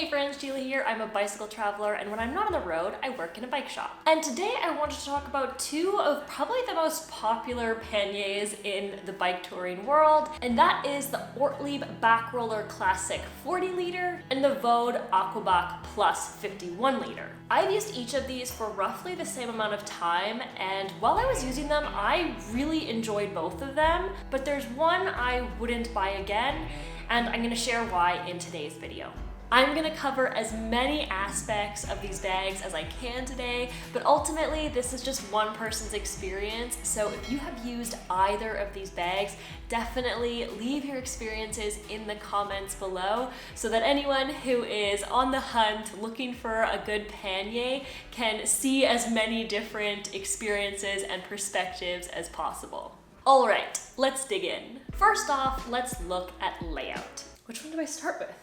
Hey friends, Sheila here. I'm a bicycle traveler, and when I'm not on the road, I work in a bike shop. And today I wanted to talk about two of probably the most popular panniers in the bike touring world, and that is the Ortlieb Back Roller Classic 40 liter and the Vaude Aqua Back Plus 51 liter. I've used each of these for roughly the same amount of time, and while I was using them, I really enjoyed both of them, but there's one I wouldn't buy again, and I'm gonna share why in today's video. I'm gonna cover as many aspects of these bags as I can today, but ultimately this is just one person's experience, so if you have used either of these bags, definitely leave your experiences in the comments below so that anyone who is on the hunt looking for a good pannier can see as many different experiences and perspectives as possible. All right, let's dig in. First off, let's look at layout. Which one do I start with?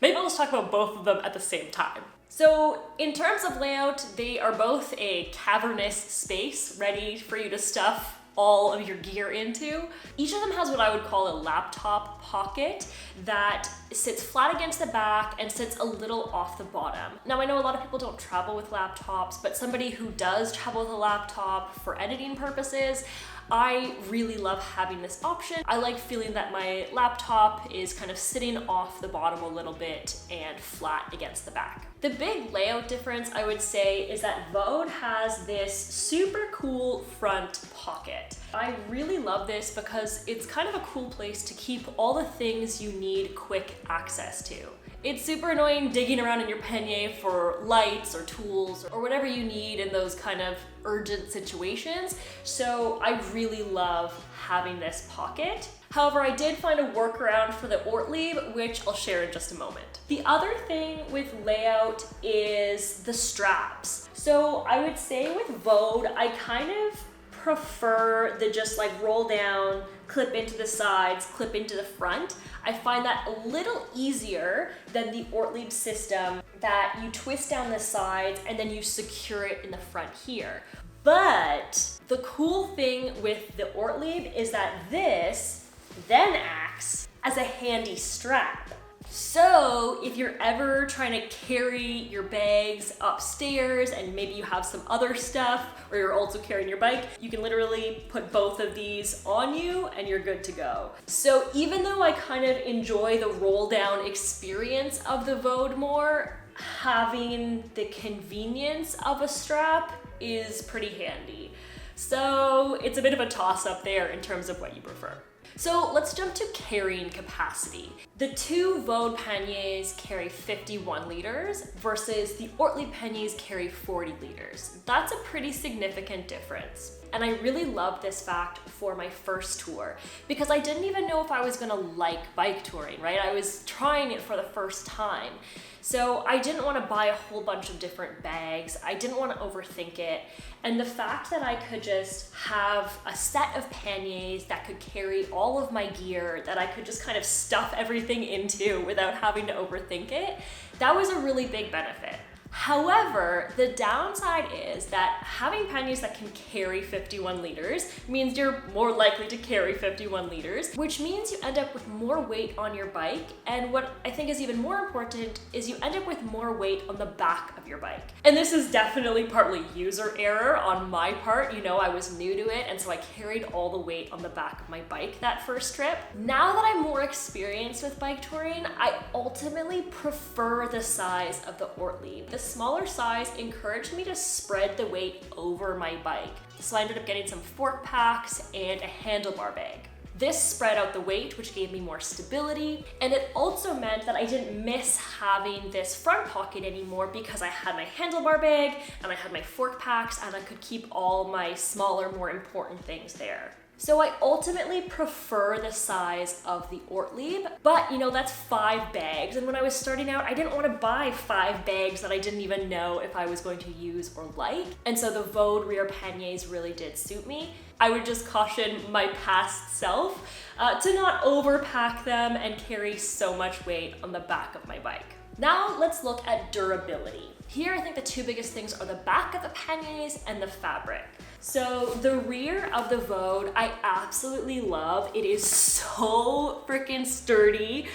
Maybe I'll just talk about both of them at the same time. So in terms of layout, they are both a cavernous space ready for you to stuff all of your gear into. Each of them has what I would call a laptop pocket that sits flat against the back and sits a little off the bottom. Now I know a lot of people don't travel with laptops, but somebody who does travel with a laptop for editing purposes, I really love having this option. I like feeling that my laptop is kind of sitting off the bottom a little bit and flat against the back. The big layout difference I would say is that Vaude has this super cool front pocket. I really love this because it's kind of a cool place to keep all the things you need quick access to. It's super annoying digging around in your pannier for lights or tools or whatever you need in those kind of urgent situations, so I really love having this pocket. However, I did find a workaround for the Ortlieb, which I'll share in just a moment. The other thing with layout is the straps. So I would say with Vaude, I kind of prefer the just like roll down, clip into the sides, clip into the front. I find that a little easier than the Ortlieb system that you twist down the sides and then you secure it in the front here. But the cool thing with the Ortlieb is that this then acts as a handy strap. So if you're ever trying to carry your bags upstairs and maybe you have some other stuff or you're also carrying your bike, you can literally put both of these on you and you're good to go. So even though I kind of enjoy the roll down experience of the Vaude more, having the convenience of a strap is pretty handy. So it's a bit of a toss up there in terms of what you prefer. So let's jump to carrying capacity. The two Vaude panniers carry 51 liters versus the Ortlieb panniers carry 40 liters. That's a pretty significant difference. And I really love this fact for my first tour because I didn't even know if I was gonna like bike touring, right? I was trying it for the first time. So I didn't want to buy a whole bunch of different bags. I didn't want to overthink it. And the fact that I could just have a set of panniers that could carry all of my gear, that I could just kind of stuff everything into without having to overthink it, that was a really big benefit. However, the downside is that having panniers that can carry 51 liters means you're more likely to carry 51 liters, which means you end up with more weight on your bike. And what I think is even more important is you end up with more weight on the back of your bike. And this is definitely partly user error on my part. You know, I was new to it, and so I carried all the weight on the back of my bike that first trip. Now that I'm more experienced with bike touring, I ultimately prefer the size of the Ortlieb. The smaller size encouraged me to spread the weight over my bike. So I ended up getting some fork packs and a handlebar bag. This spread out the weight, which gave me more stability, and it also meant that I didn't miss having this front pocket anymore because I had my handlebar bag and I had my fork packs and I could keep all my smaller, more important things there. So I ultimately prefer the size of the Ortlieb, but you know, that's 5 bags. And when I was starting out, I didn't want to buy 5 bags that I didn't even know if I was going to use or like. And so the Vaude rear panniers really did suit me. I would just caution my past self to not overpack them and carry so much weight on the back of my bike. Now let's look at durability. Here, I think the two biggest things are the back of the panniers and the fabric. So the rear of the Vaude, I absolutely love. It is so freaking sturdy.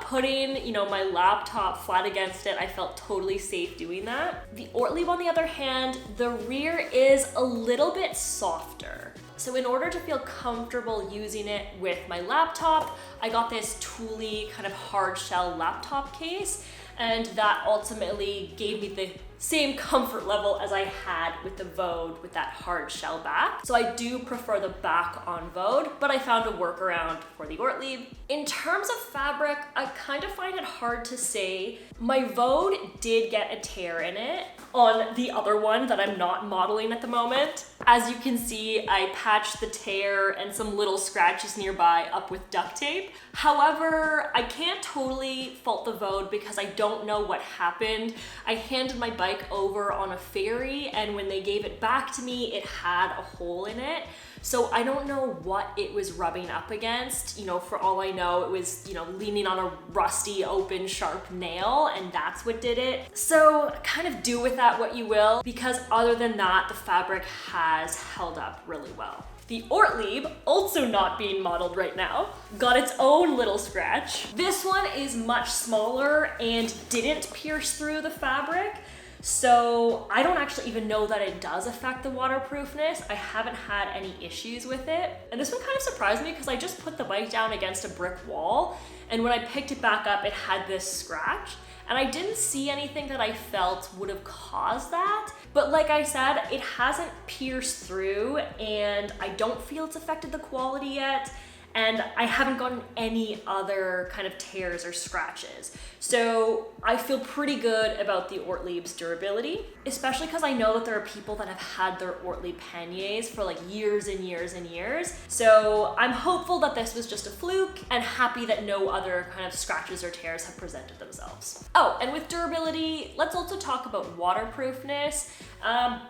Putting, my laptop flat against it, I felt totally safe doing that. The Ortlieb, on the other hand, the rear is a little bit softer. So in order to feel comfortable using it with my laptop, I got this Thule kind of hard shell laptop case, and that ultimately gave me the same comfort level as I had with the Vaude with that hard shell back. So I do prefer the back on Vaude, but I found a workaround for the Ortlieb. In terms of fabric, I kind of find it hard to say. My Vaude did get a tear in it on the other one that I'm not modeling at the moment. As you can see, I patched the tear and some little scratches nearby up with duct tape. However, I can't totally fault the Vaude because I don't know what happened. I handed my bike over on a ferry, and when they gave it back to me, it had a hole in it. So I don't know what it was rubbing up against. For all I know, it was, leaning on a rusty, open, sharp nail, and that's what did it. So kind of do with that what you will, because other than that, the fabric has held up really well. The Ortlieb, also not being modeled right now, got its own little scratch. This one is much smaller and didn't pierce through the fabric. So I don't actually even know that it does affect the waterproofness. I haven't had any issues with it. And this one kind of surprised me because I just put the bike down against a brick wall, and when I picked it back up, it had this scratch. And I didn't see anything that I felt would have caused that. But like I said, it hasn't pierced through, and I don't feel it's affected the quality yet. And I haven't gotten any other kind of tears or scratches. So I feel pretty good about the Ortlieb's durability, especially because I know that there are people that have had their Ortlieb panniers for like years and years and years. So I'm hopeful that this was just a fluke, and happy that no other kind of scratches or tears have presented themselves. Oh, and with durability, let's also talk about waterproofness.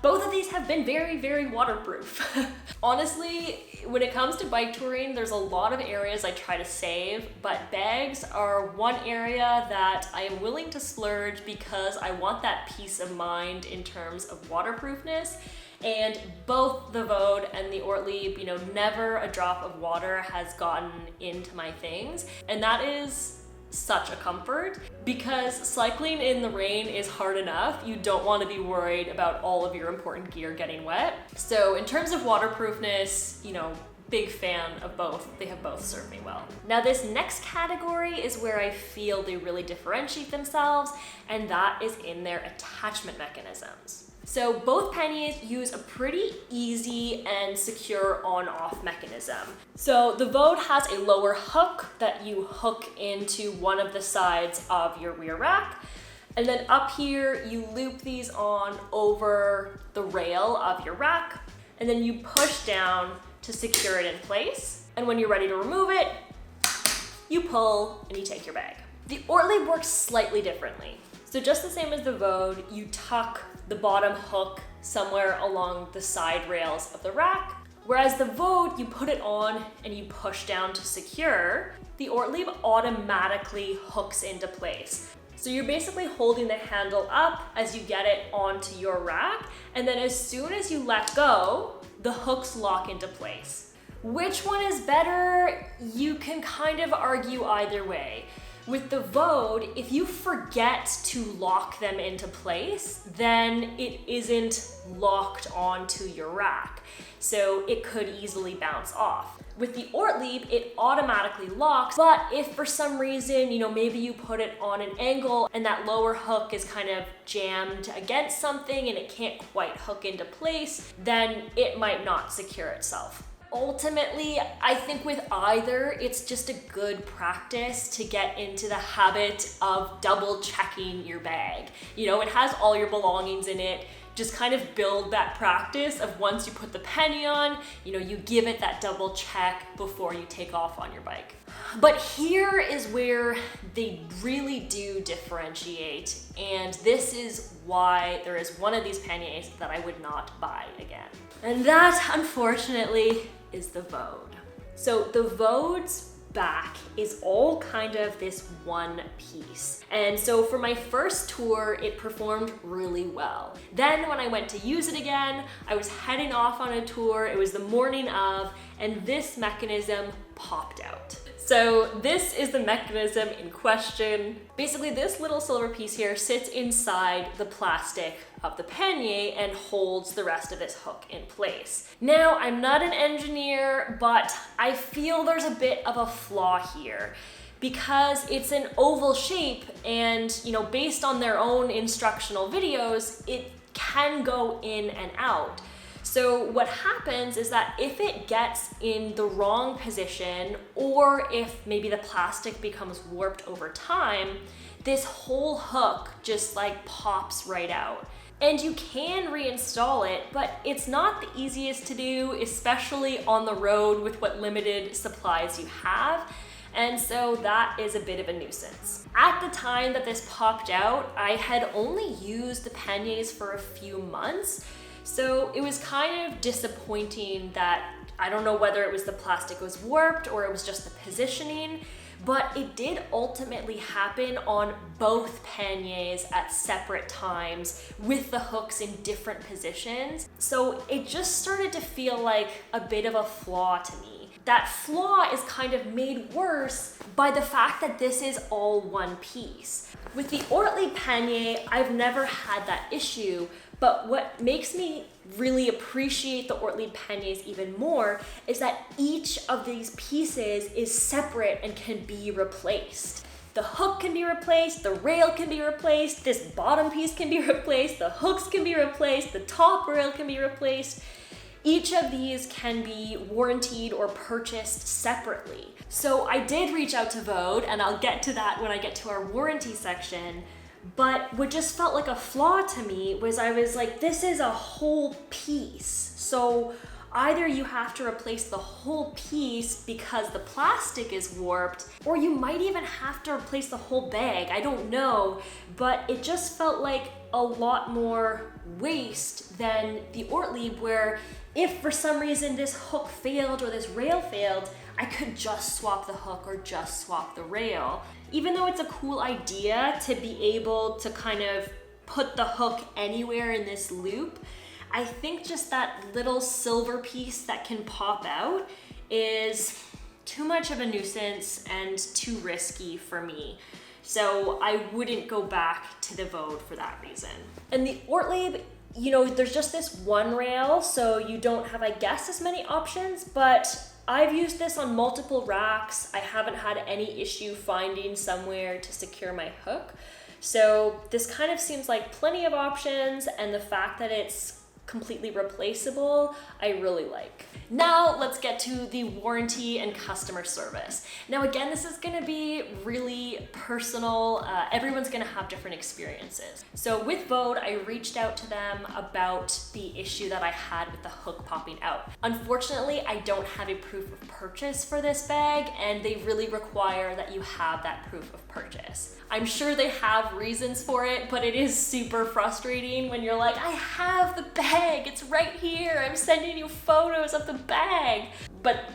Both of these have been very, very waterproof. Honestly, when it comes to bike touring, there's a lot of areas I try to save, but bags are one area that I am willing to splurge because I want that peace of mind in terms of waterproofness. And both the Vaude and the Ortlieb, never a drop of water has gotten into my things. And that is such a comfort, because cycling in the rain is hard enough. You don't want to be worried about all of your important gear getting wet. So in terms of waterproofness, big fan of both. They have both served me well. Now this next category is where I feel they really differentiate themselves, and that is in their attachment mechanisms. So both panniers use a pretty easy and secure on-off mechanism. So the Vaude has a lower hook that you hook into one of the sides of your rear rack. And then up here, you loop these on over the rail of your rack, and then you push down to secure it in place. And when you're ready to remove it, you pull and you take your bag. The Ortlieb works slightly differently. So just the same as the Vaude, you tuck the bottom hook somewhere along the side rails of the rack. Whereas the Vaude, you put it on and you push down to secure. The Ortlieb automatically hooks into place. So you're basically holding the handle up as you get it onto your rack, and then as soon as you let go, the hooks lock into place. Which one is better? You can kind of argue either way. With the Vaude, if you forget to lock them into place, then it isn't locked onto your rack, so it could easily bounce off. With the Ortlieb, it automatically locks, but if for some reason, maybe you put it on an angle and that lower hook is kind of jammed against something and it can't quite hook into place, then it might not secure itself. Ultimately, I think with either, it's just a good practice to get into the habit of double checking your bag. It has all your belongings in it. Just kind of build that practice of once you put the penny on, you give it that double check before you take off on your bike. But here is where they really do differentiate, and this is why there is one of these panniers that I would not buy again. And that, unfortunately, is the Vaude. So the Vaude's back is all kind of this one piece. And so for my first tour, it performed really well. Then when I went to use it again, I was heading off on a tour, it was the morning of, and this mechanism popped out. So this is the mechanism in question. Basically, this little silver piece here sits inside the plastic of the pannier and holds the rest of this hook in place. Now, I'm not an engineer, but I feel there's a bit of a flaw here because it's an oval shape and, based on their own instructional videos, it can go in and out. So what happens is that if it gets in the wrong position, or if maybe the plastic becomes warped over time, this whole hook just like pops right out. And you can reinstall it, but it's not the easiest to do, especially on the road with what limited supplies you have. And so that is a bit of a nuisance. At the time that this popped out, I had only used the panniers for a few months. So it was kind of disappointing that, I don't know whether it was the plastic was warped or it was just the positioning, but it did ultimately happen on both panniers at separate times with the hooks in different positions. So it just started to feel like a bit of a flaw to me. That flaw is kind of made worse by the fact that this is all one piece. With the Ortlieb pannier, I've never had that issue, but what makes me really appreciate the Ortlieb panniers even more is that each of these pieces is separate and can be replaced. The hook can be replaced, the rail can be replaced, this bottom piece can be replaced, the hooks can be replaced, the top rail can be replaced. Each of these can be warrantied or purchased separately. So I did reach out to Vaude, and I'll get to that when I get to our warranty section. But what just felt like a flaw to me was I was like, this is a whole piece. So either you have to replace the whole piece because the plastic is warped, or you might even have to replace the whole bag. I don't know, but it just felt like a lot more waste than the Ortlieb, where if for some reason this hook failed or this rail failed, I could just swap the hook or just swap the rail. Even though it's a cool idea to be able to kind of put the hook anywhere in this loop, I think just that little silver piece that can pop out is too much of a nuisance and too risky for me. So I wouldn't go back to the Vaude for that reason. And the Ortlieb, there's just this one rail, so you don't have, I guess, as many options, but I've used this on multiple racks. I haven't had any issue finding somewhere to secure my hook. So this kind of seems like plenty of options, and the fact that it's completely replaceable, I really like. Now let's get to the warranty and customer service. Now again, this is gonna be really personal. Everyone's gonna have different experiences. So with Vaude, I reached out to them about the issue that I had with the hook popping out. Unfortunately, I don't have a proof of purchase for this bag, and they really require that you have that proof of purchase. I'm sure they have reasons for it, but it is super frustrating when you're like, I have the bag, it's right here, I'm sending you photos of the bag. But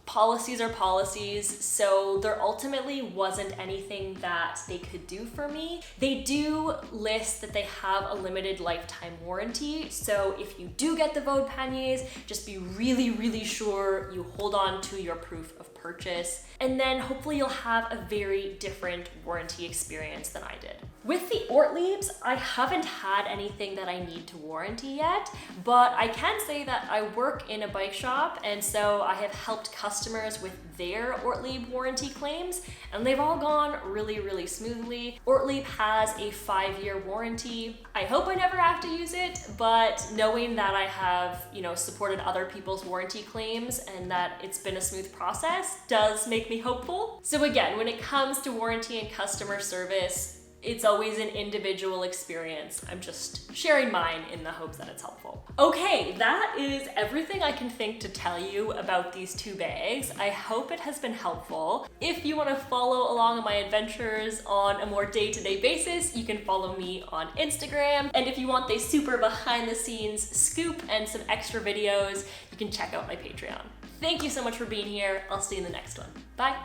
policies are policies, so there ultimately wasn't anything that they could do for me. They do list that they have a limited lifetime warranty, so if you do get the Vaude panniers, just be really, really sure you hold on to your proof of purchase, and then hopefully you'll have a very different warranty experience than I did. With the Ortliebs, I haven't had anything that I need to warranty yet, but I can say that I work in a bike shop, and so I have helped customers with their Ortlieb warranty claims, and they've all gone really, really smoothly. Ortlieb has a 5-year warranty. I hope I never have to use it, but knowing that I have, supported other people's warranty claims and that it's been a smooth process does make me hopeful. So again, when it comes to warranty and customer service, it's always an individual experience. I'm just sharing mine in the hopes that it's helpful. Okay, that is everything I can think to tell you about these two bags. I hope it has been helpful. If you want to follow along on my adventures on a more day-to-day basis, you can follow me on Instagram. And if you want the super behind the scenes scoop and some extra videos, you can check out my Patreon. Thank you so much for being here. I'll see you in the next one. Bye.